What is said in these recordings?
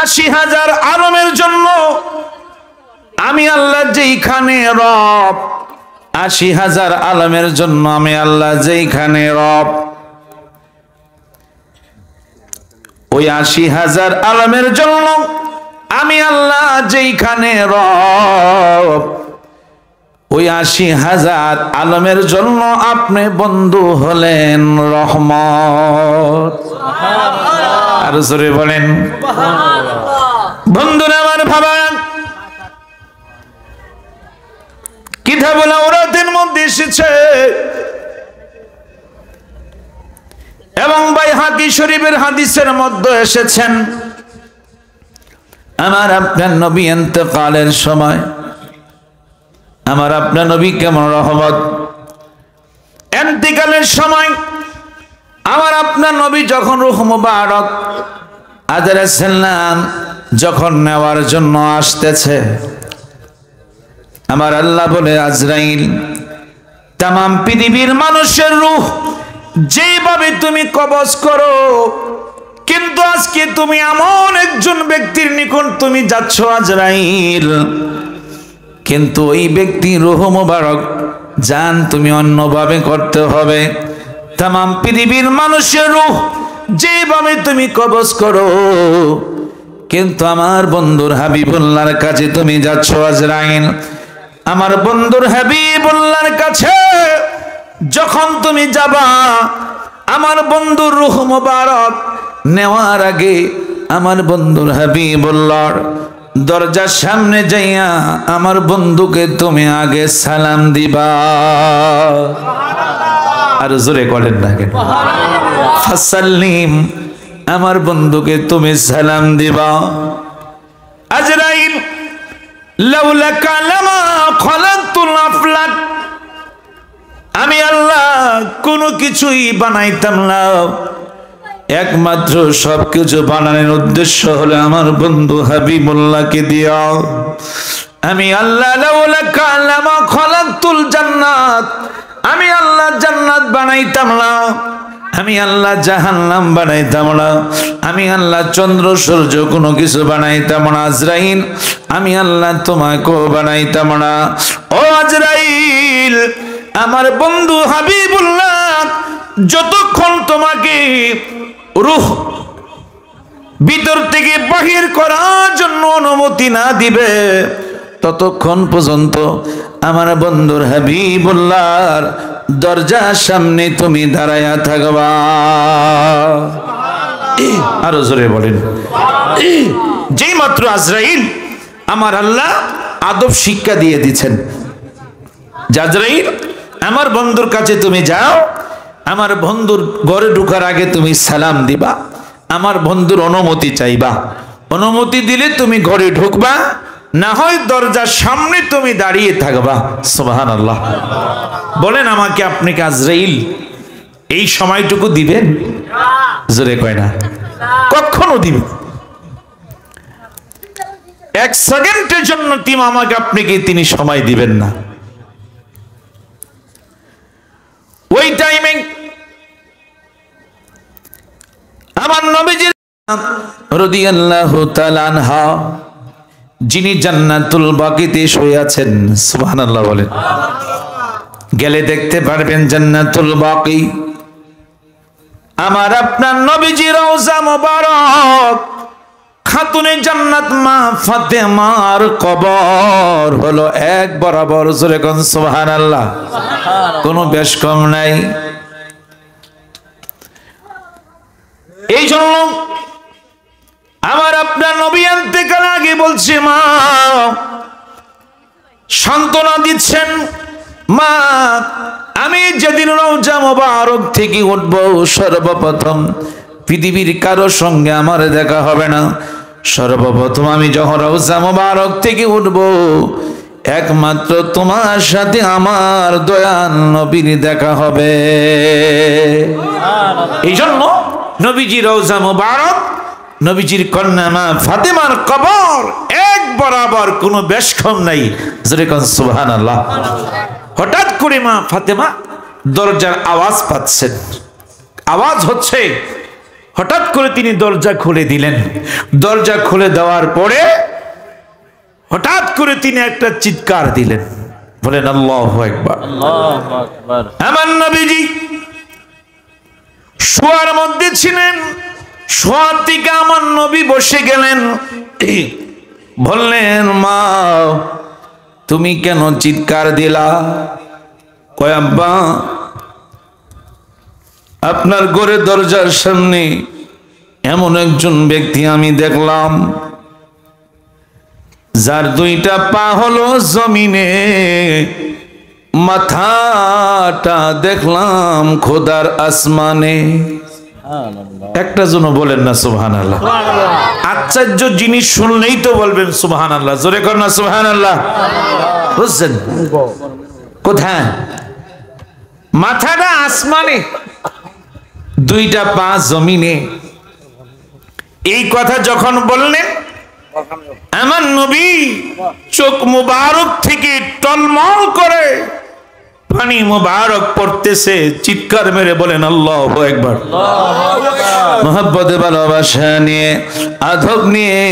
৮০,০০০ আলমের জন্য আমি আল্লাহ যেইখানে রব, ৮০,০০০ আলমের জন্য আমি আল্লাহ যেইখানে রব, ওই ৮০,০০০ আলমের জন্য আমি আল্লাহ যেইখানে রব, ওই ৮০,০০০ আলমের জন্য আপনি বন্ধু হলেন রহমত। আর জোরে বলেন বন্ধুরা আমার ভাবা, কিতাবুল আওরাতের মধ্যে এসেছে এবং বাইহাকি শরীফের হাদিসের মধ্যে এসেছেন, আমার আপনার নবী ইন্তেকালের সময় আমার আপনার নবী কেমন রহমত, ইন্তেকালের সময় আমার আপনার নবী যখন রূহ মুবারক আলাইহিস সালাম যখন নেওয়ার জন্য আসতেছে, আমার আল্লাহ বলে আজরাইল তামাম পৃথিবীর মানুষের রূহ যেভাবে তুমি কবজ করো, কিন্তু আজকে তুমি এমন একজন ব্যক্তির নিকট তুমি যাচ্ছ আজরাইল, কিন্তু ওই ব্যক্তি রূহ মুবারক জান তুমি অন্যভাবে করতে হবে। তামাম পৃথিবীর মানুষের রূহ যেভাবে তুমি কবজ করো, কিন্তু আমার বন্ধুর হাবিবুল্লাহর কাছে তুমি যাচ্ছ আজরাইল, আমার বন্ধুর হাবিবুল্লাহর কাছে যখন তুমি যাবা, আমার বন্ধুর রূহ মুবারক নেওয়ার আগে আমার বন্ধুর হাবিবুল্লাহর দরজার সামনে যাইয়া আমার বন্ধুকে তুমি আগে সালাম দিবা। আর জোরে করেন না কেন? ফাসাল্লিম, আমার বন্ধুকে তুমি সালাম দিবা। আজরাইল লাউলাকা লামা খলাকতুল আফলাক, আমি আল্লাহ কোনো কিছুই বানাইতাম না, একমাত্র সবকিছু বানানোর উদ্দেশ্য হলো আমার বন্ধু হাবিবুল্লাহকে দিয়া। আমি আল্লাহ লাউলাকা লামা খলাকতুল জান্নাত, আমি আল্লাহ জান্নাত বানাইতাম না, আমি আল্লাহ জাহান্নাম বানাইতাম না, আমি আল্লাহ চন্দ্র সূর্য কোনো কিছু বানাইতাম না। আজরাইল আমি আল্লাহ তোমাকেও বানাইতাম না। ও আজরাইল, আমার বন্ধু হাবিবুল্লাহ যতক্ষণ তোমাকে রূহ ভিতর থেকে বাহির করার জন্য অনুমতি না দিবে, ততক্ষণ পর্যন্ত আমার বন্ধুর হাবিবুল্লাহর দরজার সামনে তুমি দাঁড়ায়া থাকবা। আরো জোরে বলেন। যেই মাত্র আজরাইল আমার আল্লাহ আদব শিক্ষা দিয়ে দিচ্ছেন, আজরাইল আমার বন্ধুর কাছে তুমি যাও, আমার বন্ধুর ঘরে ঢোকার আগে তুমি সালাম দিবা, আমার বন্ধুর অনুমতি চাইবা, অনুমতি দিলে তুমি ঘরে ঢুকবা, না হয় দরজার সামনে তুমি দাঁড়িয়ে থাকবা। সুবহানাল্লাহ। বলেন আমাকে আপনি কি আজরাইল এই সময়টুকু দিবেন? জোরে কয় না। কখনো দিবেন? এক সেকেন্ডের জন্য তিনি আমাকে আপনাকে তিনি সময় দিবেন না। ওই টাইমে আমার নবীজি রাদিয়াল্লাহু তাআলা আনহা যিনি জান্নাতুল বাকিতে শুয়ে আছেন, সুবহানাল্লাহ বলেন, গেলে দেখতে পারবেন জান্নাতুল বাকি। আমার আপনার নবীজি রওজা মোবারক, খাতুনে জান্নাত মা ফাতেমার কবর হলো এক বরাবর। জোরে কোন সুবহানাল্লাহ। কোনো বেশ কম নাই। এই জন্য আমার আপনার নবী ইন্তেকাল আগে বলছে, মা সান্ত্বনা দিচ্ছেন, মা আমি যেদিন রওজা মোবারক থেকে উঠব, সর্বপ্রথম পৃথিবীর কারো সঙ্গে আমার দেখা হবে না, সর্বপ্রথম আমি যখন রওজা মোবারক থেকে উঠব, একমাত্র তোমার সাথে আমার দয়াল নবীর দেখা হবে। এই জন্য নবীজি রওজা মোবারক, নবীজির কন্যা মা ফাতেমার কবর এক বরাবর, কোনো বেশ কম নাই। যেরকম সুবহানাল্লাহ। হঠাৎ করে মা ফাতেমা দরজার আওয়াজ পাচ্ছেন, আওয়াজ হচ্ছে হঠাৎ করে তিনি দরজা খুলে দিলেন। দরজা খুলে দেওয়ার পরে হঠাৎ করে তিনি একটা চিৎকার দিলেন, বলেন আল্লাহু আকবার। আল্লাহু আকবার। আমার নবীজি শোয়ার মধ্যে ছিলেন, শোয়ার থেকে আমার নবী বসে গেলেন, বললেন মা তুমি কেন চিৎকার দিলা? কয় আব্বা আপনার ঘরের দরজার সামনে এমন একজন ব্যক্তি আমি দেখলাম যার দুইটা পা হলো জমিনে, মাথাটা দেখলাম খোদার আসমানে। একটা জন বলেন না সুবহানাল্লাহ। আশ্চর্য জিনিস শুনলেই তো বলবেন সুবহানাল্লাহ, জোরে কর না সুবহানাল্লাহ। বুঝছেন কোথায়? মাথাটা আসমানে, দুইটা পা জমিনে। এই কথা যখন বললেন আমার নবী চোখ মুবারক থেকে টলমল করে পানি মুবারক পড়তেছে, চিৎকার মেরে বলেন আল্লাহু আকবার। মহব্বতে ভালোবাসা নিয়ে আদব নিয়ে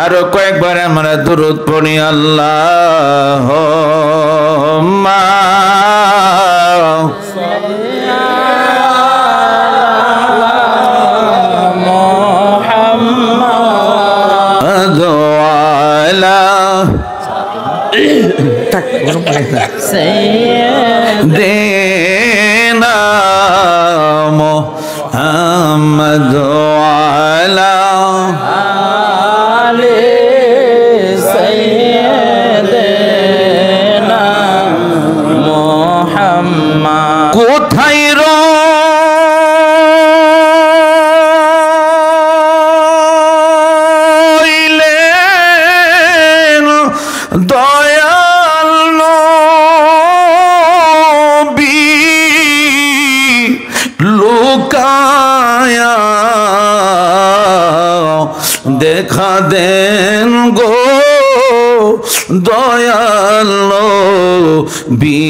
আরো কয়েকবার আমরা দুরূদ পড়ি আল্লাহুম্মা দেনা মোহাম্মদ আলা আলে সাইয়্যিদিনা মুহাম্মদ। কোথায় রইলেন দয়াল নবী, লুকায়া দেখা দেন গো দয়াল নবী,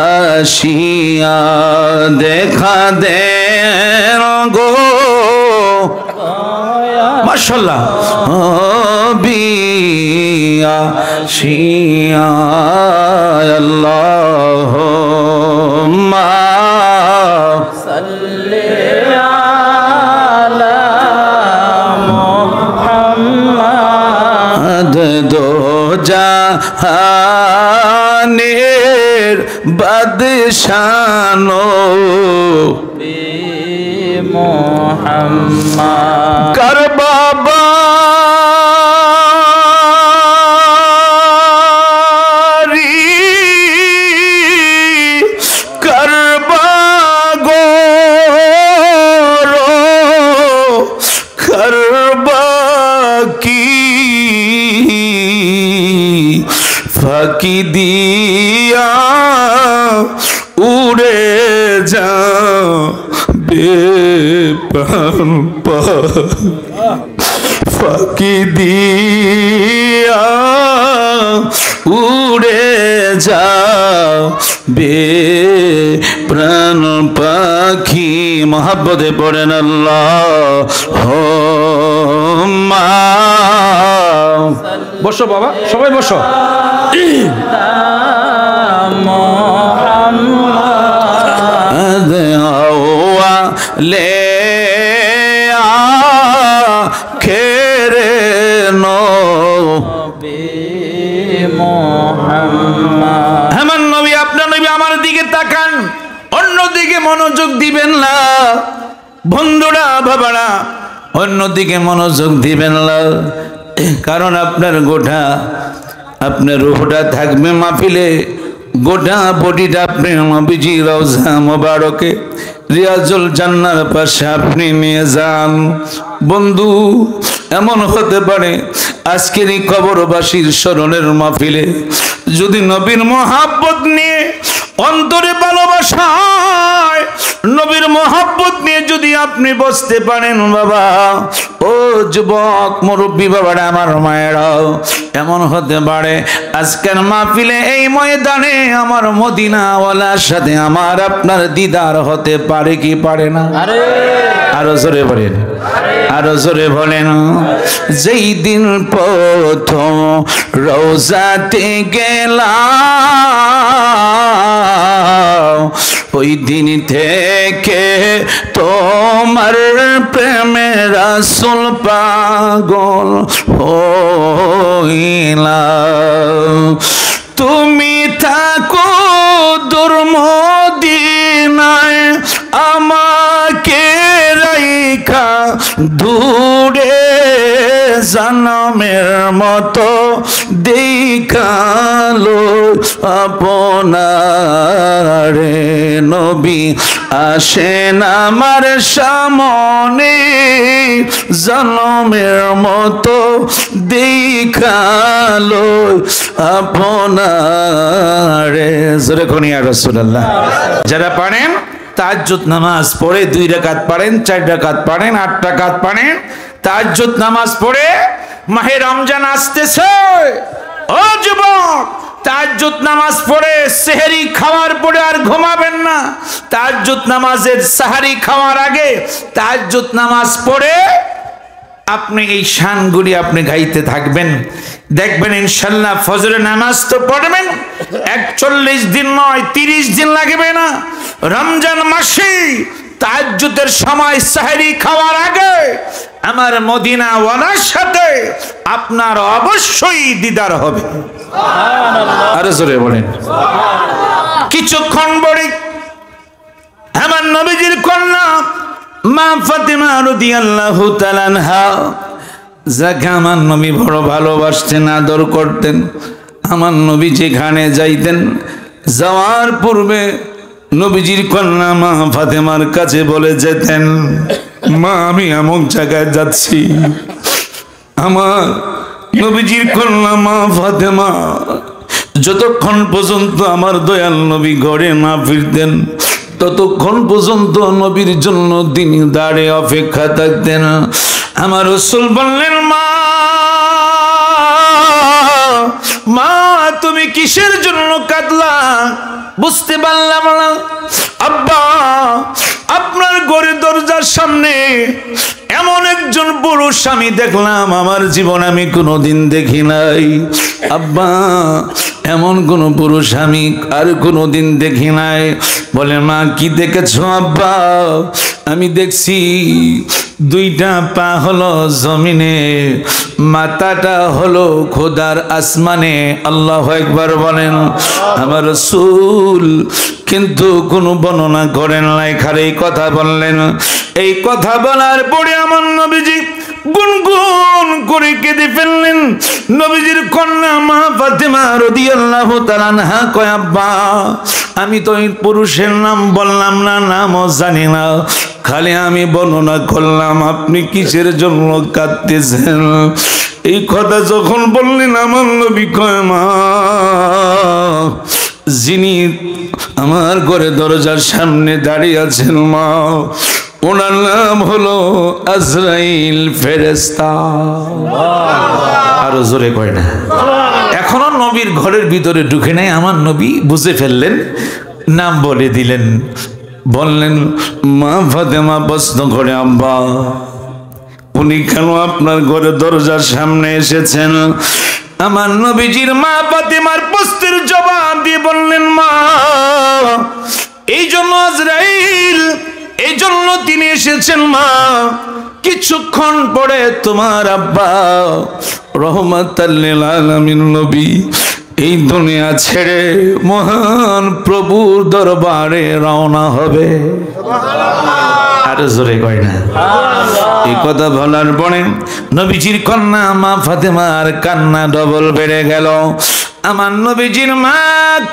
আসিয়া দেখা দেন গো মাশাআল্লাহ বিয়া শিয়া আল্লাহুম্মা সাল্লি আলা মুহাম্মদ। দো জাহানের বাদশানো মুহাম্মদ। কার বাবা ফাঁকি দিয়া উড়ে যাবে প্রাণ ফাঁকি দিয়া উড়ে যাবে প্রাণ পাখি। মহব্বতে পড়েন আল্লাহুম্মা। বসো বাবা, সবাই বসো। লে খেরে হেমান নবী, আপনার নবী আমার দিকে তাকান, অন্যদিকে মনোযোগ দিবেন না। বন্ধুরা বাবারা, অন্যদিকে মনোযোগ দিবেন না, কারণ আপনার গোটা আপনার রূহটা থাকবে মাহফিলে, গোটা বডিটা আপনি নবীজি রওজা মোবারকে রিয়াজুল জান্নার পাশে আপনি নিয়ে যান। বন্ধু, এমন হতে পারে আজকের এই কবরবাসীর স্মরণের মাহফিলে যদি নবীর মহাব্বত নিয়ে অন্তরে ভালোবাসায় নবীর মহাব্বত নিয়ে যদি আপনি বসতে পারেন বাবা, ও যুবক মুরব্বী বাবারা, আমার মায়েরাও, এমন হতে পারে আজকের মাহফিলে এই ময়দানে আমার মদিনাওয়ালার সাথে আমার আপনার দিদার হতে পারে কি পারে না? আরো জোরে বলেন, আরো জোরে বলেন। যেই দিন প্রথম রওজাতে গেলাম, ওই দিন থেকে তোমার প্রেমে রাসূল পাগল হইলাম। তুমি থাকো দূর মদিনায়, আমাকে রাইখা দূরে জনমের মতো দেখালো আপনারে। নবী আসেন আমার সামনে, জনমের মতো দেখালো আপনারে। জোরে কোন ইয়া রাসূলুল্লাহ। যারা পারেন তাহাজ্জুদ নামাজ পড়ে 2 রাকাত পড়েন, 4 রাকাত পড়েন, 8 রাকাত পড়েন। তাহাজ্জুদ নামাজ পড়ে মাহে রমজান আসতেছে, ও যুবক তাহাজ্জুদ নামাজ পড়ে সেহরি খাওয়ার পরে আর ঘুমাবেন না। তাহাজ্জুদ নামাজের সাহারি খাওয়ার আগে তাহাজ্জুদ নামাজ পড়ে আপনি এই শানগুলি আপনি গাইতে থাকবেন। দেখবেন ইনশাআল্লাহ ফজরের নামাজ তো পড়বেন, 41 দিন নয় 30 দিন লাগবে না। রমজান মাসে তাহাজ্জুদের সময় সাহরি খাওয়ার আগে আমার মদিনা ওয়ালার সাথে আপনার অবশ্যই দিদার হবে। আরে জোরে বলেন। কিছুক্ষণ পরে আমার নবীজির কন্যা মা ফাতেমা রাদিয়াল্লাহু তাআলা আনহা, যাকে আমার নবী বড় ভালোবাসতেন, আদর করতেন, আমার নবী যেখানে যাইতেন যাওয়ার পূর্বে নবীজির কন্যা মা ফাতেমার কাছে বলে যেতেন, মা আমি এমন জায়গায় যাচ্ছি। আমার নবীজির কন্যা মা ফাতেমা যতক্ষণ পর্যন্ত আমার দয়াল নবী ঘরে না ফিরতেন ততক্ষণ পর্যন্ত নবীর জন্য তিনি দাঁড়িয়ে অপেক্ষা থাকতেন। আমার রাসূল বললেন, মা মা তুমি কিসের জন্য কাঁদলা? বুঝতে পারলাম না। আব্বা আপনার ঘরের দরজার সামনে এমন একজন পুরুষ আমি দেখলাম আমার জীবন আমি কোনোদিন দেখি নাই। আব্বা এমন কোন পুরুষ আমি আর কোনোদিন দেখি নাই। বলে, মা কি দেখেছো? আব্বা আমি দেখছি 2টা পা হলো জমিনে, মাথাটা হলো খোদার আসমানে। আল্লাহু আকবার বলেন। আমার রাসূল কিন্তু কোনো বর্ণনা করেন নাই, খালি কথা বললেন। এই কথা বলার পরে আমার নবীজি গুনগুন করে কেঁদে ফেললেন। নবীজির কন্যা মা ফাতেমা রাদিয়াল্লাহু তাআলা আনহা কয়, আব্বা আমি তো এই পুরুষের নাম বললাম না, নামও জানি না, খালি আমি বর্ণনা করলাম, আপনি কিসের জন্য কাঁদতেছেন? এই কথা যখন বললেন আমার নবী কয়, মা যিনি আমার ঘরে দরজার সামনে দাঁড়িয়ে আছেন মা, ওনার নাম হলো আজরাইল ফেরেশতা। আরো জোরে কয় না। এখনো নবীর ঘরের ভিতরে ঢুকে নাই, আমার নবী বুঝে ফেললেন, নাম বলে দিলেন। বললেন, মা ফাতেমা প্রশ্ন করে, আব্বা উনি কেন আপনার ঘরে দরজার সামনে এসেছেন? আমার নবীজির মা ফাতেমার প্রশ্নের জবাব দিয়ে বললেন, মা এই জন্য আজরাইল, এই জন্য তিনি এসেছেন মা, কিছুক্ষণ পরে তোমার আব্বা রহমাতাল লিল আলামিন নবী এই দুনিয়া ছেড়ে মহান প্রভুর দরবারে রওনা হবে। আর জোরে কয় না। এই কথা বলার পরে নবীজির কন্যা মা ফাতেমার কান্না ডবল বেড়ে গেল। আমার নবীজির মা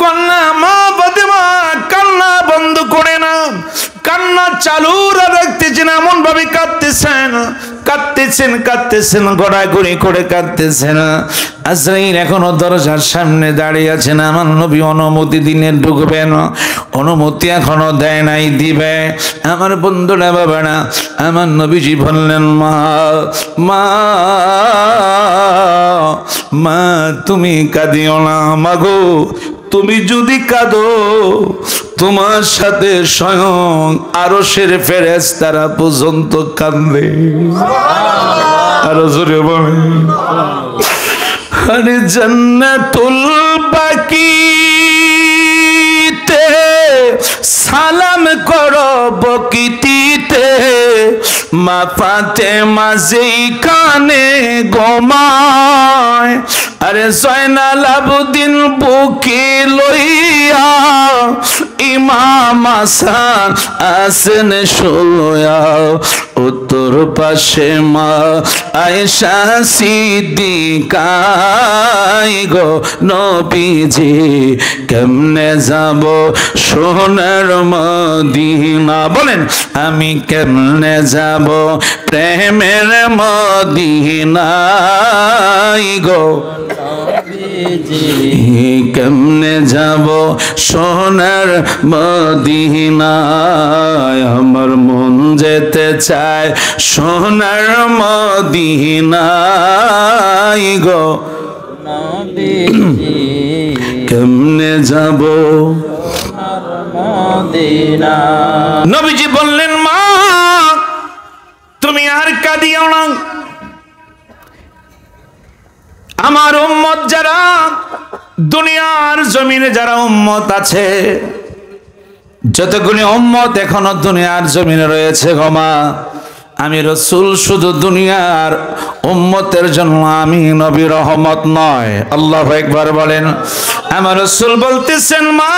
কন্যা মা ফাতেমা কান্না বন্ধ করে না, কান্না চালু রাখতেছেন, এমন ভাবে কাঁদতেছেন, কাঁদতেছেন কাঁদতেছেন, গড়াগড়ি করে কাঁদতেছেন। আজরাইল এখনো দরজার সামনে দাঁড়িয়ে আছেন। আমার নবী অনুমতি দিনে ঢুকবেন, অনুমতি এখনো দেয় নাই, দিবে। আমার বন্ধুরা বাবারা, আমার নবীজি বললেন, মা মা মা তুমি কাঁদিও না, মাগো তুমি যদি কাঁদো তোমার সাথে স্বয়ং আরশের ফেরেশতারা পর্যন্ত কাঁদবে। আরো জোরে বলেন। আরে জান্নাতুল বাকিতে সালাম করো বকিতিতে, মা ফাতেমা যেই কানে ঘুমায়, আরে জয়নাল আবদিন বুকে লইয়া ইমাম হাসান আছেন শুয়া, উত্তর পাশে মা আয়েশা সিদ্দিকা গো নবীজি কেমনে যাব সোনার মদিনা, বলেন আমি কেমনে যাব প্রেমের মদিনায় গো, কেমনে যাব সোনার মদিনায়, আমার মন যেতে চায় সোনার মদিনায় গো, কেমনে যাব নবীজি বললেন মা তুমি আর কাঁদিও না, আমার উম্মত যারা দুনিয়ার জমিনে যারা উম্মত আছে, যতগুলি উম্মত এখনো দুনিয়ার জমিনে রয়েছে গো মা, আমি রাসূল শুধু দুনিয়ার উম্মতের জন্য আমি নবী রহমত নয়। আল্লাহু আকবার বলেন। আমার রাসূল বলতেছেন মা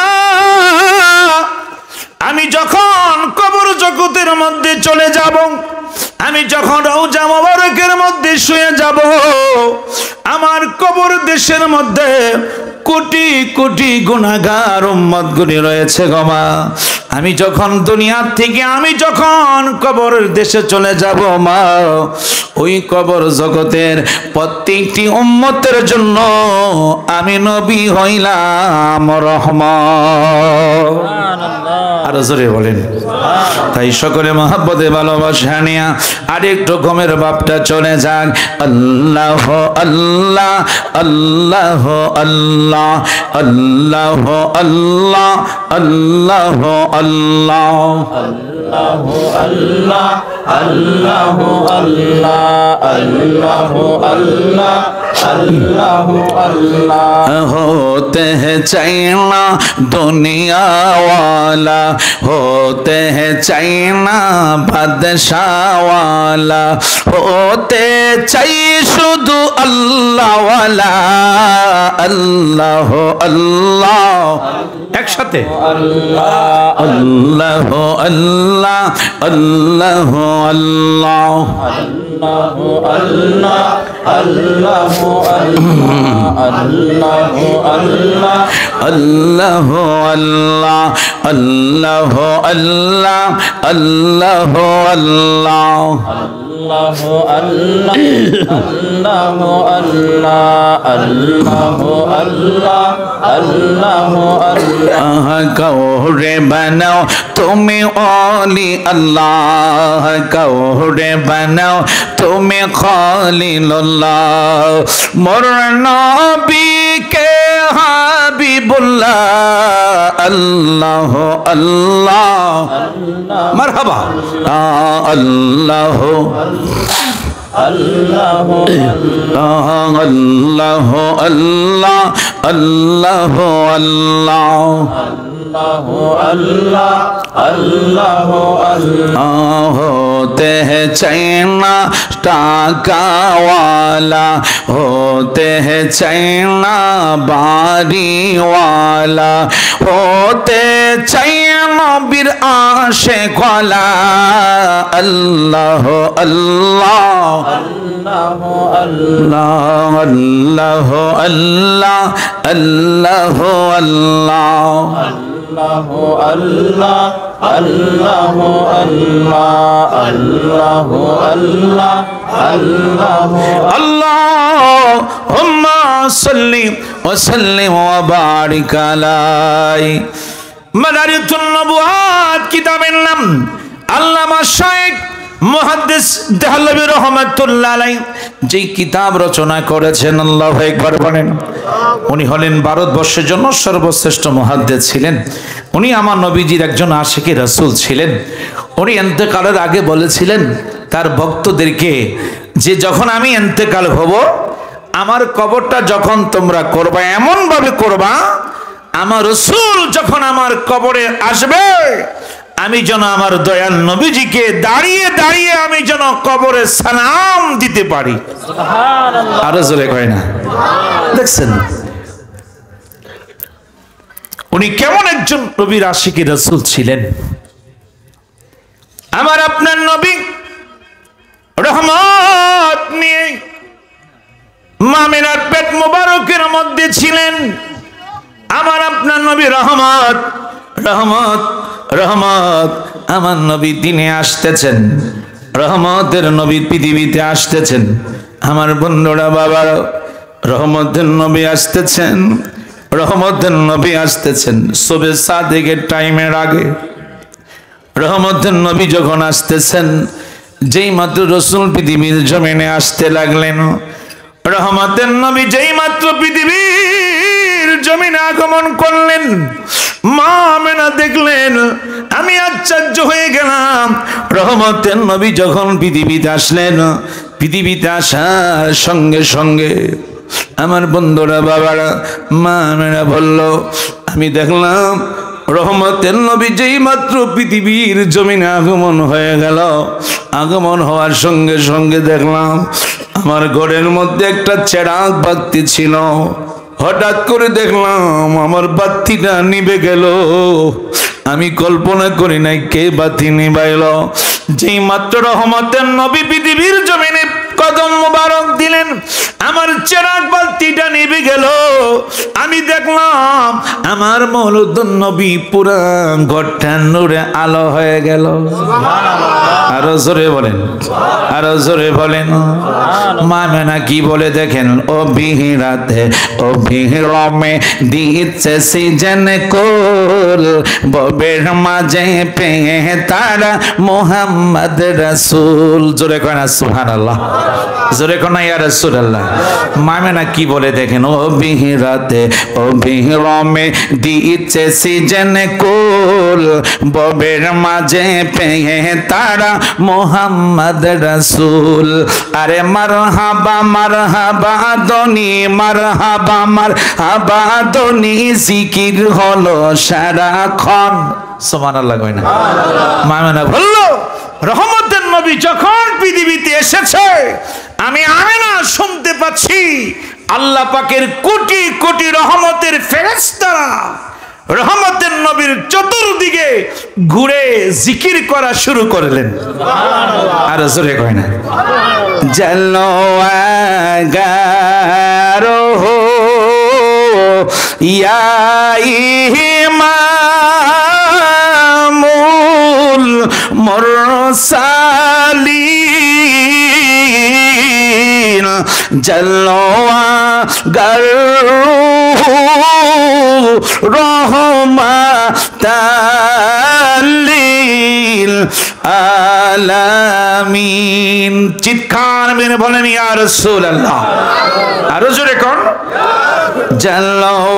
আমি যখন কবর জগতের মধ্যে চলে যাব, আমি যখন রওজা মোবারকের মধ্যে শুয়ে যাব, আমার কবর দেশের মধ্যে কোটি কোটি গুনাহগার উম্মতগুলি রয়েছে গো মা, আমি যখন দুনিয়া থেকে আমি যখন কবরের দেশে চলে যাব মা, ওই কবর জগতের প্রত্যেকটি উম্মতের জন্য আমি নবী হইলাম রহমত। আর জোরে বলেন। তাই সকলে মহব্বতে ভালোবাসা নিয়া আরেকটু ঘুমের বাপটা চলে যাক। আল্লাহ আল্লাহ আল্লাহ আল্লাহ আল্লাহ আল্লাহ আল্লাহ আল্লাহ আল্লাহ আল্লাহ আল্লাহ আল্লাহ আল্লাহ আল্লাহ আল্লাহ होते हैं चाइना दुनिया वाला, होते हैं चाइना बादशाह वाला, होते चाहिए शुद्ध अल्लाह वाला, अल्लाह अल्लाह एक साथे अल्लाह अल्लाह अल्लाह अल्लाह अल्लाह अल्लाह अल्लाह अल्लाह अल्लाह अल्लाह अल्लाह अल्लाह अल्लाह अल्लाह अल्लाह अल्लाह कौरे बनाओ तुम्हें ओली अल्लाह, कौरे बनाओ तुम्हें खलीलुल्लाह, मोर नबी के हबीबुल्लाह, अल्लाह अल्लाह मरहबा अल्लाह अल्लाह अल्लाह अल्लाह अल्लाह अल्लाह अल्लाह अल्लाह अल्लाह होते हैं चाइना टाका वाला, होते हैं चाइना बारी वाला, होते चाइना बीर आशिक वाला, अल्लाह अल्लाह अल्लाह अल्लाह अल्लाह अल्लाह अल्लाह अल्लाह अल्लाह अल्लाह अल्लाह अल्लाह अल्लाह अल्लाहुम्मा सल्ली व सल्लिम व बारिक अलैहि। মাদারিতুন নবুয়াত কিতাবের নাম আল্লামা শাইখ মুহাদ্দিস দেহলভী রহমাতুল্লাহ আলাইহি যেই কিতাব রচনা করেছেন, আল্লাহু আকবার বলেন, উনি হলেন ভারতবর্ষের জন্য সর্বশ্রেষ্ঠ মুহাদ্দিস ছিলেন। উনি আমার নবীজির একজন আশিকি রাসূল ছিলেন। উনি ইন্তেকালের আগে বলেছিলেন তার ভক্তদেরকে যে যখন আমি ইন্তেকাল হব, আমার কবরটা যখন তোমরা করবা এমন ভাবে করবা, আমার রাসূল যখন আমার কবরে আসবে আমি যেন আমার দয়াল নবীজিকে দাঁড়িয়ে দাঁড়িয়ে আমি যেন কবরে সালাম দিতে পারি। সুবহানাল্লাহ। আরো জোরে কয় না? দেখছেন উনি কেমন একজন নবীর আশিকি রাসূল ছিলেন। আমার আপনার নবী রহমত নিয়ে মামিনার পেট মোবারকের মধ্যে ছিলেন। আমার আপনার নবী রহমত রহমত রহমত আমার নবী দিনে আসতেছেন, রহমতের নবী পৃথিবীতে আসতেছেন। আমার বন্ধুরা বাবারা, রহমতের নবী আসতেছেন, রহমতের নবী আসতেছেন সুবহে সাদিকের টাইমের আগে। রহমতের নবী যখন আসতেছেন, যেই মাত্র রাসূল পৃথিবীর জমিনে আসতে লাগলেন, রহমতের নবী যেই মাত্র পৃথিবীর জমিনে আগমন করলেন, মা আমেনা দেখলেন, আমি আশ্চর্য হয়ে গেলাম। রহমতের নবী যখন পৃথিবীতে আসলেন, পৃথিবীতে আসার সঙ্গে সঙ্গে আমার বন্ধুরা বাবারা, মা আমেনা বলল, আমি দেখলাম রহমতের নবী যেই মাত্র পৃথিবীর জমিনে আগমন হয়ে গেল, আগমন হওয়ার সঙ্গে সঙ্গে দেখলাম আমার ঘরের মধ্যে একটা চেরাগ বাতি ছিল। হঠাৎ করে দেখলাম আমার বাতিটা নিভে গেল। আমি কল্পনা করি নাই কে বাতি নিভাইল। যেই মাত্র রহমতের নবী পৃথিবীর জমিনে কদম মোবারক দিলেন, আমার চেরাগ বাতিটা নিভে গেল। আমি দেখলাম আমার মওলুদুন নবী পুরা ঘরটা নূরে আলো হয়ে গেল। আরো জোরে বলেন, আরো জোরে বলেন। মা মেনা কি বলে দেখেন, ও বিহিরাতে ও বিহরমে দিচ্ছে সিজন কোল, ববের মাঝে পেয়ে তারা মুহাম্মদ রাসূল। জোরে কয় না সুবহানাল্লাহ, জোরে কয় না ইয়া রাসূলুল্লাহ। মা মেনা কি বলে দেখেন, ও বিহিরাতে ও বিহরমে দিচ্ছে সিজন কোল, ববের মাঝে পেয়ে তারা মুহাম্মদ রাসূল। আরে মারহাবা মারহাবা দনি, মারহাবা মারহাবা দনি, জিকির হলো সারাক্ষণ। সুবহানাল্লাহ কয় না? মামেনা বলল, রহমতের নবী যখন পৃথিবীতে এসেছে, আমি আমেনা শুনতে পাচ্ছি আল্লাহ পাকের কোটি কোটি রহমতের ফেরেশতারা রহমতের নবীর চতুর্দিকে ঘুরে জিকির করা শুরু করলেন। আর জোরে কয় না? জলওয়াগারো ইয়া ইমামুল মুরসালিন, জলওয়াগারো রহমাতাল্লিল আলামিন। চিৎকার মেরে বলেন ইয়া রাসূলুল্লাহ। আরো জোরে কোন?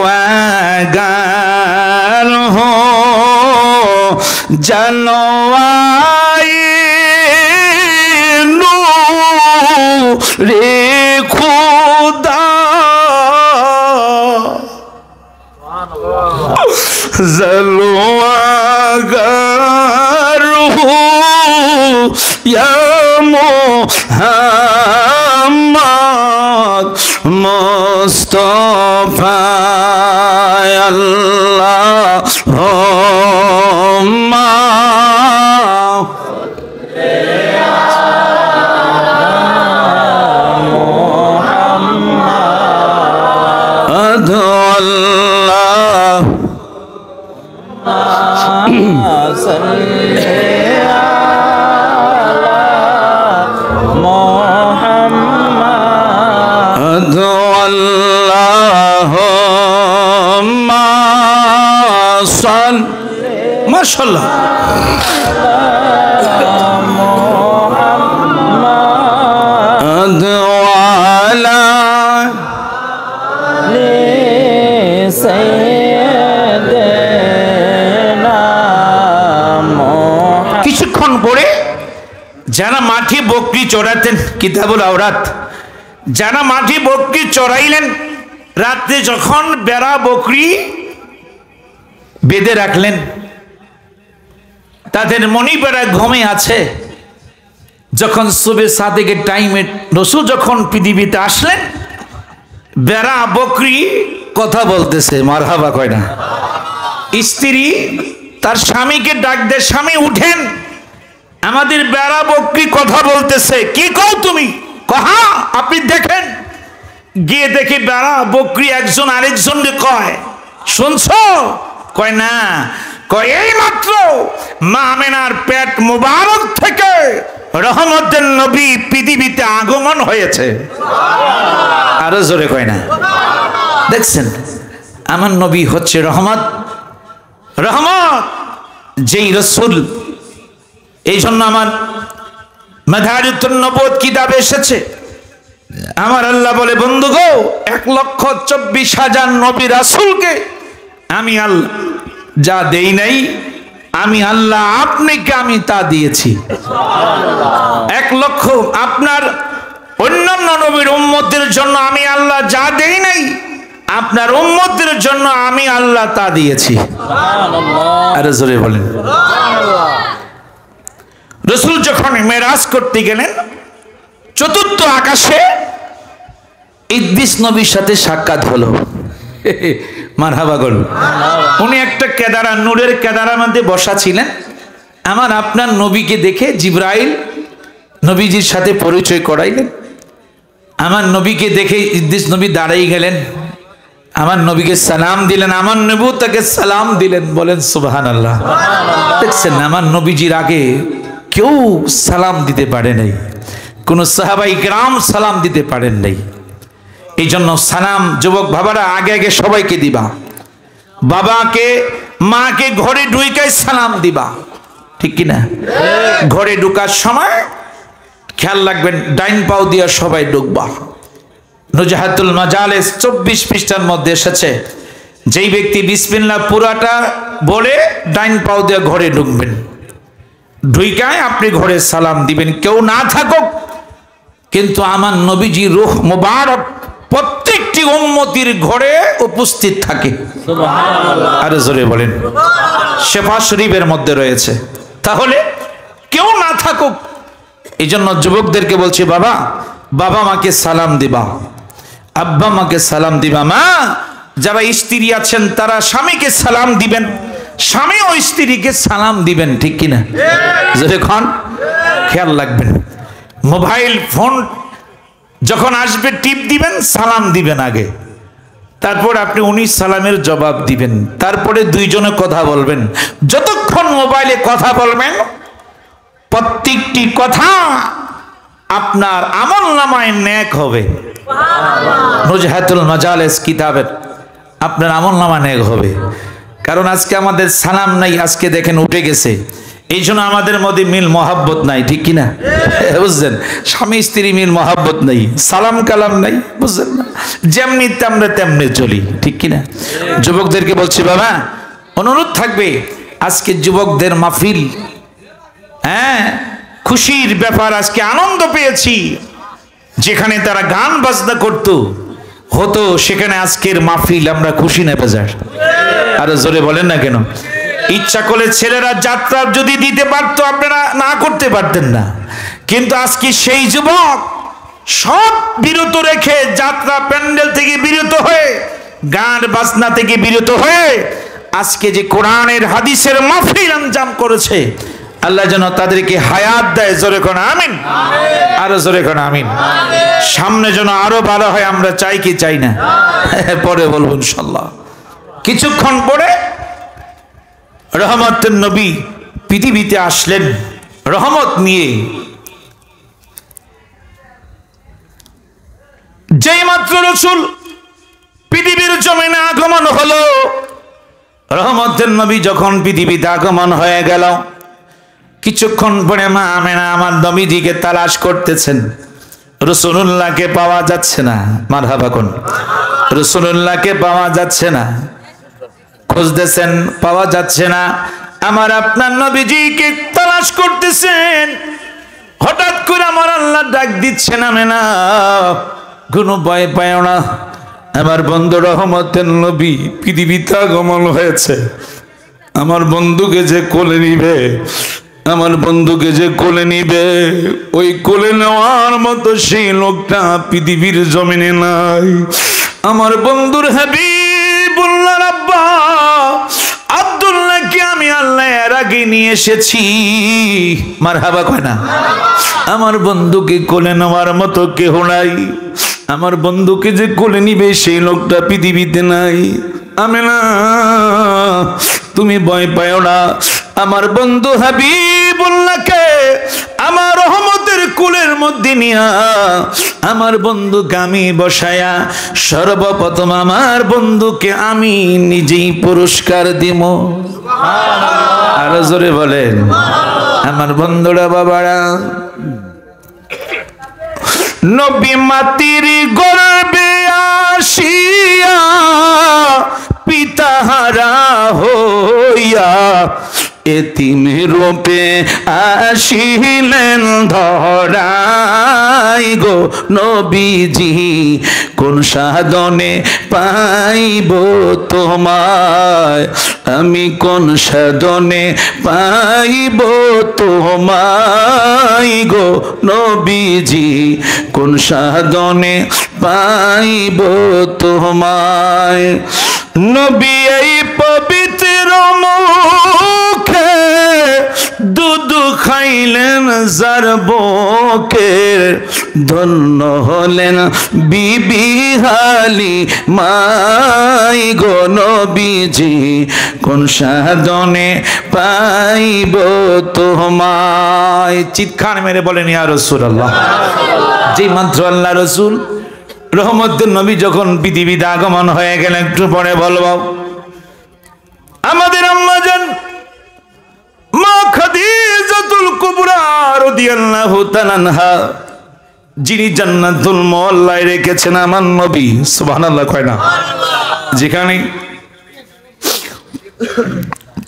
জলওয়াগার হো জলওয়ায়ে নূরে খুদা, জলওয়াগার হো ইয়া মুহাম্মদ মুস্তাফা আল্লাহুম্মা আল্লাহ মাশাআল্লাহ। পরে যারা মাঠে বকরি চড়াতেন, কিতাবুল আওরাত, যারা মাঠে বকরি চড়াইলেন, রাত্রে যখন বেড়া বকরি বেঁধে রাখলেন, তাদের মনিবেরা ঘুমে আছে। যখন সুবে সাদেকের টাইমে রসুল যখন পৃথিবীতে আসলেন, বেড়া বকরি কথা বলতেছে, মারহাবা কয় না। স্ত্রী তার স্বামীকে ডাক দেয়, স্বামী উঠেন, আমাদের বেড়া বকরি কথা বলতেছে। কি কও তুমি? কহা, আপনি দেখেন। গিয়ে দেখে বেড়া বকরি একজন আরেকজনকে কয়, শুনছো? কয় না। কয় এই মাত্র মা আমেনার পেট মুবারক থেকে রহমতের নবী পৃথিবীতে আগমন হয়েছে। আরো জোরে কয় না। দেখছেন, আমার নবী হচ্ছে রহমত। রহমত যেই রসুল, এই জন্য আমার মাদারিতুন নবুওয়াত কিতাবে এসেছে, আমার আল্লাহ বলে, বন্ধু গো, 1,24,000 নবী রাসূলকে আমি আল্লাহ যা দেই নাই, আমি আল্লাহ আপনাকে আমি তা দিয়েছি। 1 লক্ষ আপনার অন্যান্য নবীর উম্মতের জন্য আমি আল্লাহ যা দেই নাই, আপনার উম্মতের জন্য আমি আল্লাহ তা দিয়েছি। আরে জোরে বলেন। রাসূল যখন মেরাজ করতে গেলেন, 4র্থ আকাশে ইদ্রিস নবীর সাথে সাক্ষাৎ হলো। মারহাবা গল। উনি একটা কেদারা, নূরের কেদারার মধ্যে বসা ছিলেন। আমার আপনার নবীকে দেখে জিবরাইল নবীজির সাথে পরিচয় করাইলেন। আমার নবীকে দেখে ইদ্রিস নবী দাঁড়াই গেলেন, আমার নবীকে সালাম দিলেন, আমার নবী তাকে সালাম দিলেন। বলেন সুবহানাল্লাহ। দেখছেন, আমার নবীজির আগে কেউ সালাম দিতে পারে নাই, কোন সাহাবাই কেরাম সালাম দিতে পারেন নাই। এই জন্য সালাম যুবক বাবারা আগে আগে সবাইকে দিবা। বাবাকে মাকে ঘরে ঢুকাই সালাম দিবা, ঠিক কিনা? ঘরে ঢুকার সময় খেয়াল রাখবেন, ডাইন পাও দিয়া সবাই ঢুকবা। নুজহাতুল মাজালিস 24 পৃষ্ঠার মধ্যে এসেছে, যেই ব্যক্তি বিসমিল্লাহ পুরাটা বলে ডাইন পাও দিয়া ঘরে ঢুকবেন, ঢুকায় আপনি ঘরে সালাম দিবেন। কেউ না থাকুক, কিন্তু আমার নবীজি রূহ মুবারক প্রত্যেকটি উম্মতির ঘরে উপস্থিত থাকে। আরে জোরে বলেন। শেফা শরীফের মধ্যে রয়েছে। তাহলে কেউ না থাকুক, এই জন্য যুবকদেরকে বলছি, বাবা বাবা মাকে সালাম দিবা, আব্বা মাকে সালাম দিবা। মা যারা স্ত্রী আছেন তারা স্বামীকে সালাম দিবেন, স্বামী ও স্ত্রীকে সালাম দিবেন, ঠিক কিনা? যখন খেয়াল রাখবেন, মোবাইল ফোন যখন আসবে টিপ দিবেন, সালাম দিবেন আগে, তারপর আপনি 19 সালামের জবাব দিবেন, তারপরে দুইজনে কথা বলবেন। যতক্ষণ মোবাইলে কথা বলবেন, প্রত্যেকটি কথা আপনার আমলনামায় নেক হবে। নুজহাতুল মাজালিস কিতাবের আপনার আমলনামা নেক হবে। কারণ আজকে আমাদের সালাম নাই, আজকে দেখেন উঠে গেছে। এই জন্য আমাদের মধ্যে মিল মহাব্বত নাই, ঠিক কিনা? বুঝছেন, স্বামী স্ত্রী মিল মহাব্বত নাই, সালাম কালাম নাই, বুঝছেন না? যেমনি তেমনি তেমনি চলি, ঠিক কিনা? যুবকদেরকে বলছি, বাবা অনুরোধ থাকবে, আজকে যুবকদের মাহফিল, হ্যাঁ খুশির ব্যাপার, আজকে আনন্দ পেয়েছি। যেখানে তারা গান বাজনা করতো হতো, সেখানে আজকের মাহফিল আমরা খুশি নেবে যার। আরো জোরে বলেন না কেন? ইচ্ছা করলে ছেলেরা যাত্রা যদি দিতে পারতো, আপনারা না করতে পারতেন না। কিন্তু আজকে সেই যুবক সব বিরত রেখে, যাত্রা প্যান্ডেল থেকে বিরত হয়ে, গান বাজনা থেকে বিরত হয়ে আজকে যে কোরআনের হাদিসের মাহফিল আঞ্জাম করেছে, আল্লাহ যেন তাদেরকে হায়াত দেয়। জোরে কোন আমিন। আরো জোরে কোন আমিন। সামনে যেন আরো ভালো হয়, আমরা চাই কি চাই না? পরে বলবো ইনশাআল্লাহ। কিছুক্ষণ পরে রহমতের নবী পৃথিবীতে আসলেন রহমত নিয়ে। যেই মাত্র রাসূল পৃথিবীর জমিনে আগমন হলো, রহমতের নবী যখন পৃথিবীতে আগমন হয়ে গেল, কিছুক্ষণ পরে মা আমেনা আমার নবীজিকে তালাশ করতেছেন, রাসূলুল্লাহকে পাওয়া যাচ্ছে না। মারহাবা কোন? রাসূলুল্লাহকে পাওয়া যাচ্ছে না, খুঁজতেছেন, পাওয়া যাচ্ছে না। আমার আপনার নবীজিকে তালাশ বাস করতেছেন, হঠাৎ করে আমার আল্লাহ ডাক দিচ্ছে, নামে না, কোনো ভয় পায় না, আমার বন্ধু রহমতের নবী পৃথিবীতে আগমন হয়েছে, আমার বন্ধুকে যে কোলে নিবে, আমার বন্ধুকে যে কোলে নিবে, ওই কোলে নেওয়ার মতো সেই লোকটা পৃথিবীর জমিনে নাই। আমার বন্ধুর হাবিবুল্লাহ আব্বা আব্দুল্লাহকে আমি আল্লাহ এর আগে নিয়ে এসেছি, মারহাবা কয় না। আমার বন্ধুকে কোলে নেওয়ার মতো কেহ নাই, আমার বন্ধুকে যে কোলে নিবে সেই লোকটা পৃথিবীতে নাই। আমেনা তুমি ভয় পাও না, আমার বন্ধু হাবিবুল্লাহকে আমার রহমতের কুলের মধ্যে নিয়া আমার বন্ধুকে আমি বসায়া সর্বপ্রথম আমার বন্ধুকে আমি নিজেই পুরস্কার দিব। আরো জোরে বলেন আমার বন্ধুরা বাবারা। নবী মাতির গর্বে আসিয়া পিতাহারা হইয়া এতিম রূপে আসিলেন ধরাই গো নবীজি, কোন সাধনে পাইব তোমায়, আমি কোন সাধনে পাইব তোমায় গো নবীজি, কোন সাধনে পাইব তোমায়। নবী এই পবিত্র মুখে দুধ খাইলেন যার বুকের, ধন্য হলেন বিবি হালিমাই গো নবীজি, কোন সাধনে পাইব তোমায়। চিৎকার মেরে বলেন ইয়া রাসূলুল্লাহ। যে মাত্র আল্লাহ রাসূল রহমতের নবী যখন পৃথিবীতে আগমন হয়ে গেলেন, একটু পরে বলবো আমাদের আম্মা জান মা খাদিজাতুল কুবরা রাদিয়াল্লাহু তাআলা আনহা, যিনি জান্নাতুল মুআল্লায় রেখেছেন আমার নবী, সুবহানাল্লাহ কয় না, যেখানে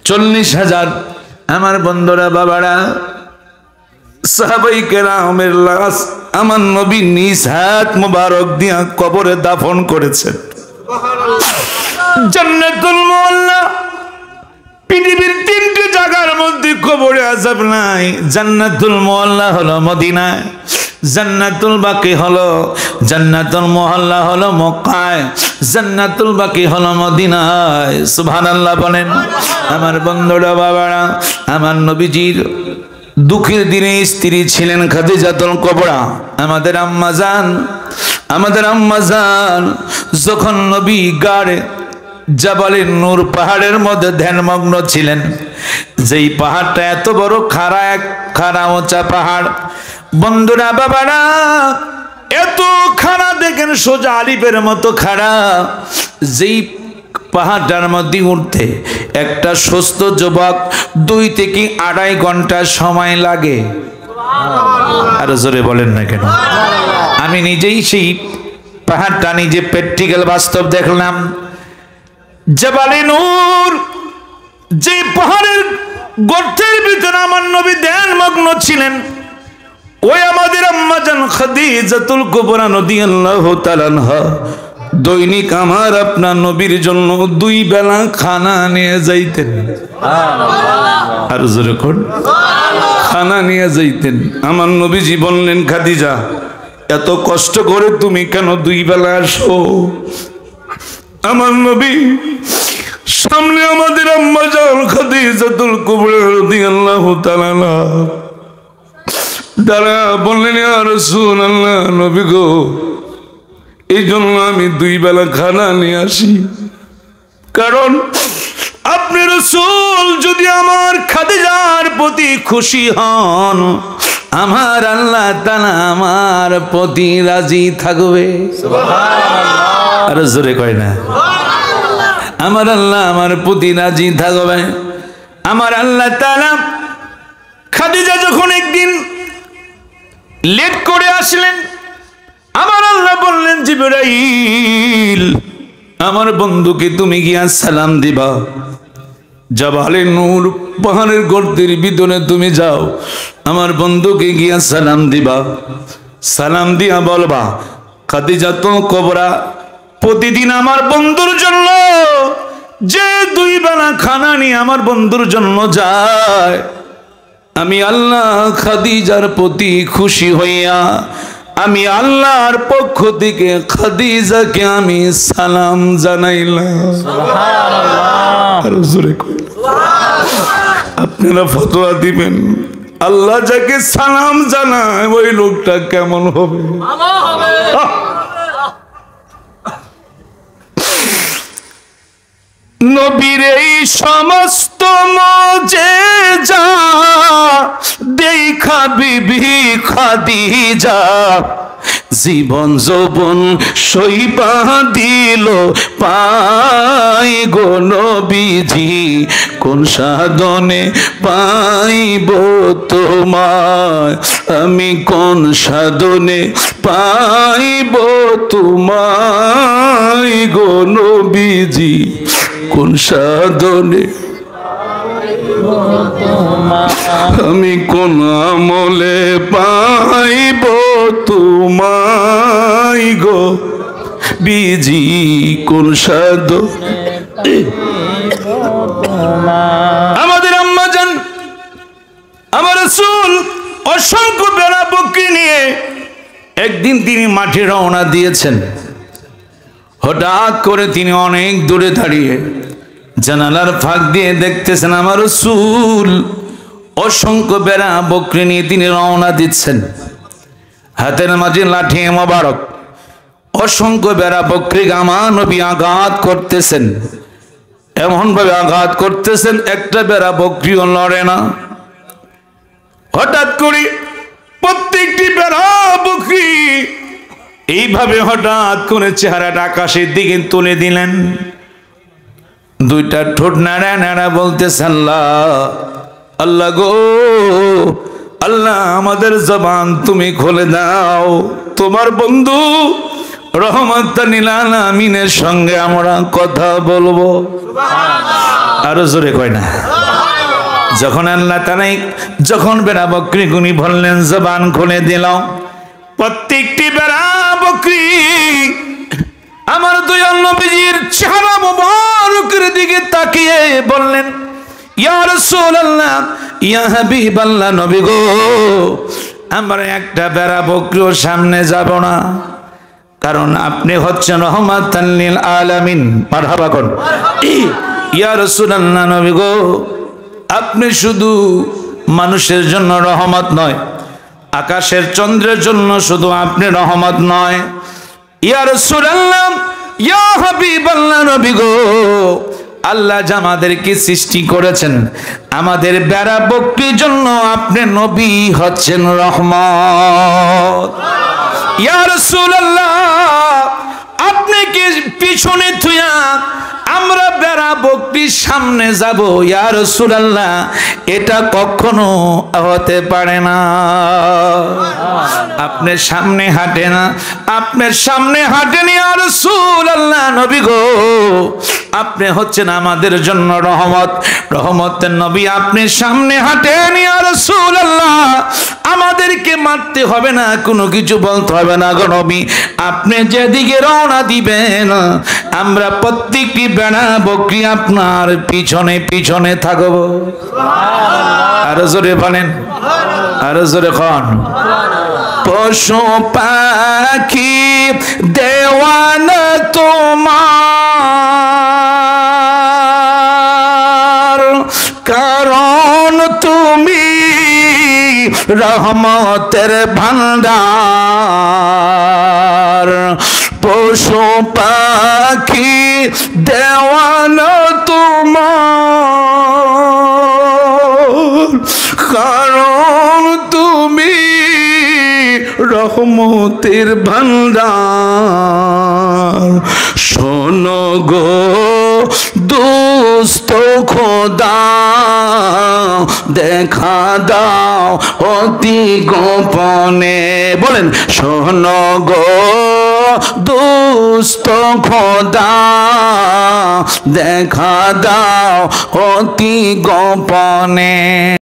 40,000 আমার বন্ধুরা বাবারা সাহাবায়ে কেরামের লাশ আমার নবী নিজ হাত মুবারক দিয়া কবরে দাফন করেছেন। জান্নাতুল মুআল্লা পৃথিবীর 3টি জায়গার মধ্যে কবরে আযাব নাই। জান্নাতুল মুআল্লা হলো মদিনায়, জান্নাতুল বাকি হলো, জান্নাতুল মুআল্লা হলো মক্কায়, জান্নাতুল বাকি হলো মদিনায়। সুবহানাল্লাহ বলেন আমার বন্ধুরা বাবারা। আমার নবীজির দুঃখের দিনে স্ত্রী ছিলেন খাদিজাতুল কুবরা, আমাদের আম্মা জান। আমাদের আম্মা জান যখন নবী গাড়ে জাবালে নূর পাহাড়ের মধ্যে ধ্যানমগ্ন ছিলেন, যেই পাহাড়টা এত বড় খাড়া উঁচা পাহাড়, বন্ধুরা বাবারা এত খাড়া দেখেন, সোজা আলিফের মতো খাড়া, যেই পাহাড়টার মধ্যে উঠতে একটা সুস্থ যুবক 2 থেকে 2.5 ঘন্টা সময় লাগে। আরো জোরে বলেন না কেন? আমি নিজেই সেই পাহাড়টা নিজে প্র্যাকটিক্যাল বাস্তব দেখলাম। জাবালে নূর যে পাহাড়ের গর্তের ভিতরে আমার নবী ধ্যানমগ্ন ছিলেন, ওই আমাদের আম্মা জান খাদিজাতুল কুবরা রাদিয়াল্লাহু তাআলা আনহা দৈনিক আমার আপনার নবীর জন্য 2 বেলা খানা নিয়ে যাইতেন। আর জোরে কোন খানা নিয়ে যাইতেন। আমার নবীজি বললেন, খাদিজা এত কষ্ট করে তুমি কেন 2 বেলা আসো? আমার নবী সামনে আমাদের আম্মা জান খাদিজাতুল কুবরা রাদিয়াল্লাহু তাআলা দাঁড়া বললেন, ইয়া রাসূলুল্লাহ, নবী গো, এই জন্য আমি 2 বেলা খানা নিয়ে আসি, কারণ আপনি রাসূল যদি আমার খাদিজার প্রতি খুশি হন, আমার আল্লাহ তাআলা আমার প্রতি রাজি থাকবে। সুবহানাল্লাহ। আর জোরে কয় না? আমার আল্লাহ আমার প্রতি রাজি থাকবে। আমার আল্লাহ তাআলা খাদিজা যখন একদিন লেট করে আসলেন, আমার আল্লাহ বললেন, জিবরাইল আমার বন্ধুকে তুমি গিয়া সালাম দিবা, জাবালে নূর পাহাড়ের গর্তের ভিতরে তুমি যাও, আমার বন্ধুকে গিয়া সালাম দিবা, সালাম দিয়া বলবা খাদিজাতুল কুবরা প্রতিদিন আমার বন্ধুর জন্য যে 2 বেলা খানা নিয়ে আমার বন্ধুর জন্য যায়, আমি আল্লাহ খাদিজার প্রতি খুশি হইয়া আমি আল্লাহর পক্ষ থেকে খাদিজাকে আমি সালাম জানাইলাম। আর জোরে কই, আপনারা ফতোয়া দিবেন, আল্লাহ যাকে সালাম জানায় ওই লোকটা কেমন হবে? নবীর এই সমস্ত মুজিজা দেখা বিবি খাদিজা জীবন যৌবন সইবা দিল পাই গো নবীজি, কোন সাধনে পাইব তোমায়, আমি কোন সাধনে পাইব তোমায় গো নবীজি, কোন সাধনে আমি কোন আমলে পাইব তোমায় গো বিজি, কোন সাধনে। আমাদের আম্মা জান আমার রাসূল অসংখ্য বেড়া বকরি নিয়ে একদিন তিনি মাঠে রওনা দিয়েছেন। হঠাৎ করে তিনি অনেক দূরে দাঁড়িয়ে জানালার ফাঁক দিয়ে দেখতেছেন আমার রাসূল অসংখ্য বেড়া বকরি নিয়ে তিনি রওনা দিচ্ছেন, হাতের মাঝে লাঠি মোবারক, অসংখ্য বেড়া বকরি আমার নবী আঘাত করতেছেন, এমন ভাবে আঘাত করতেছেন একটা বেড়া বকরিও লড়ে না। হঠাৎ করে প্রত্যেকটি বেড়া বকরি এইভাবে হঠাৎ করে চেহারাটা আকাশের দিকে তুলে দিলেন, 2টা ঠোঁট নাড়া নাড়া বলতেছে আল্লাহ আল্লাহ গো আল্লাহ, আমাদের জবান তুমি খুলে দাও, তোমার বন্ধু রহমাতুল আলামিনের সঙ্গে আমরা কথা বলবো। আরো জোরে কয় না? যখন আল্লাহ তাআলা যখন বেড়া বকরি গুনি বললেন জবান খুলে দিলাম, প্রত্যেকটি বেড়া বকরি আমার দয়াল নবীজির চেহারা মোবারকের দিকে তাকিয়ে বললেন ইয়া রাসূলুল্লাহ ইয়া হাবিবাল্লাহ, নবী গো আমরা একটা বেড়া বকরিও সামনে যাব না, কারণ আপনি হচ্ছেন রহমাতাল লিল আলামিন। মারহাবা কোন ইয়া রাসূলুল্লাহ, নবী গো আপনি শুধু মানুষের জন্য রহমত নয়, আকাশের চন্দ্রের জন্য শুধু আপনি রহমত নয়, ইয়া রাসূলুল্লাহ ইয়া হাবিবাল্লাহ, নবী গো আল্লাহ যে আমাদেরকে সৃষ্টি করেছেন আমাদের বেড়া বকরির জন্য আপনি নবী হচ্ছেন রহমত। ইয়া রাসূলুল্লাহ আপনি কি পিছনে থুয়া আমরা বেড়া বকরির সামনে যাব, ইয়া রাসূলুল্লাহ এটা কখনো হতে পারে না। আপনার সামনে হাঁটে না, আপনার সামনে হাঁটেন ইয়া রাসূলুল্লাহ, নবী গো আপনি হচ্ছেন আমাদের জন্য রহমত, রহমতের নবী আপনি সামনে হাঁটেন ইয়া রাসূলুল্লাহ, আমাদেরকে মারতে হবে না, কোনো কিছু বলতে হবে না গো নবী, আপনি যেদিকে রওনা দিবেন আমরা প্রত্যেকটি বেড়া বকরি আপনার পিছনে পিছনে থাকব। আরো জোরে বলেন, আরো জোরে খন। পশু পাখি দেওয়ানা তোমার, কারণ তুমি রহমতের ভান্ডার, পশু পাখি দেওয়ানা তোমার, কারণ তুমি রহমতের ভান্ডার। শোনো গো দুস্থ খোদা দেখা দাও অতি গোপনে, বলেন শোনো গো দুষ্ট খোদা দেখা দাও অতি গোপনে।